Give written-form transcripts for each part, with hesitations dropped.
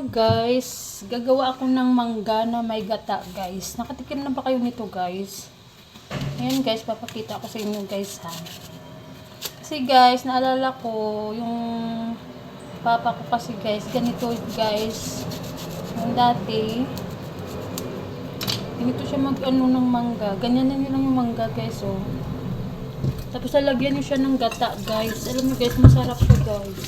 guys, gagawa ako ng mangga na may gata guys. Nakatikim na ba kayo nito guys? Ayan guys, papakita ko sa inyo guys ha. Kasi guys, naalala ko yung papa ko kasi guys, ganito guys. Yung dati, ganito siya mag-ano ng mangga. Ganyan na lang yung mangga guys oh. Tapos lalagyan nyo siya ng gata guys. Alam nyo guys, masarap siya guys.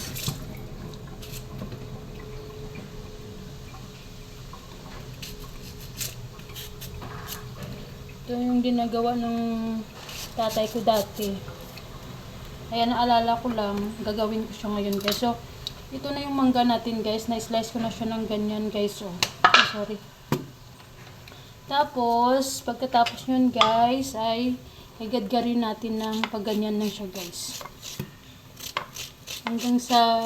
Ito yung ginagawa ng tatay ko dati. Kaya naalala ko lang, gagawin ko siya ngayon guys. So, ito na yung mangga natin guys. Na-slice ko na siya ng ganyan guys. Oh, sorry. Tapos, pagkatapos yun guys, ay igadgarin natin ng pagganyan na siya guys. Hanggang sa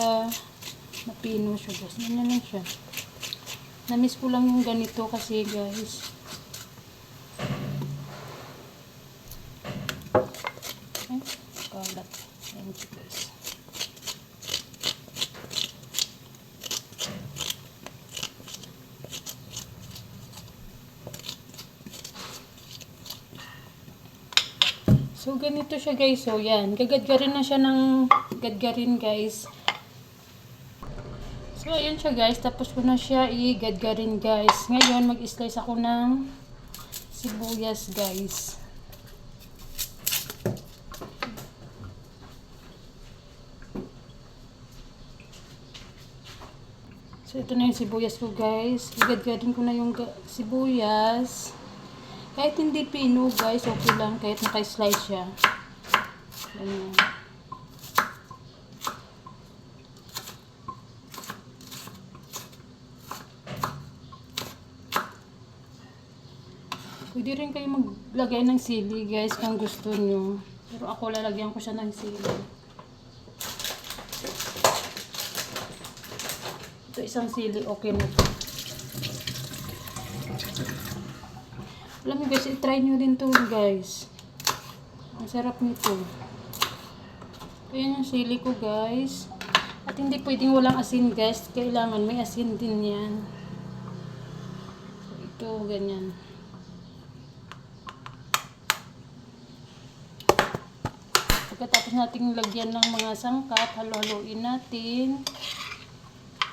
mapino siya guys. Ganyan lang siya. Na-miss ko lang yung ganito kasi guys. Kalat. Ayan siya guys. So, ganito siya guys. So, yan. Gagadgarin na siya ng gadgarin guys. So, ayan siya guys. Tapos ko na siya i-gadgarin guys. Ngayon, mag-slice ako ng sibuyas guys. So, ito na yung sibuyas ko guys. Igadgadin ko na yung sibuyas. Kahit hindi pino guys, okay lang. Kahit naka-slice siya. Ganyan. Pwede rin kayo maglagay ng sili guys kung gusto nyo. Pero ako lalagyan ko siya ng sili. Ito isang sili, okay na ito. Alam mo guys, i-try nyo din to guys. Ang sarap nito. Ayan yung sili ko guys. At hindi pwedeng walang asin guys. Kailangan may asin din yan. So, ito, ganyan. Pagkatapos natin lagyan ng mga sangkap, halo-haloin natin.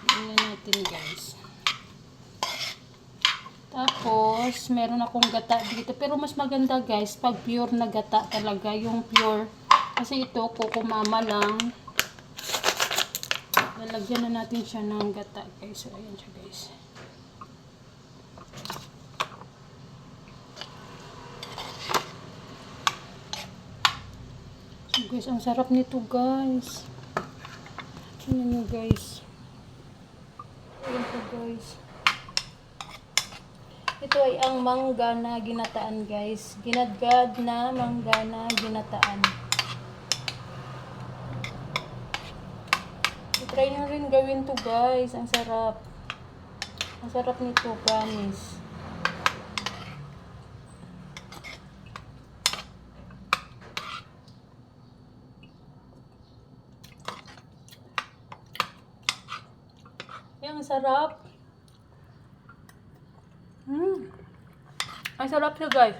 Ganyan natin guys. Tapos, meron akong gata dito. Pero mas maganda guys, pag pure na gata talaga. Yung pure. Kasi ito, kukumama lang. Lalagyan na natin siya ng gata guys. So, ayan siya guys. So guys, ang sarap nito guys. Tingnan nyo guys. Ayan po guys. Ito ay ang mangga na ginataan guys. Ginadgad na mangga na ginataan. I-try nyo rin gawin to guys. Ang sarap. Ang sarap nito, promise. Ang sarap. Ang sarap siya guys.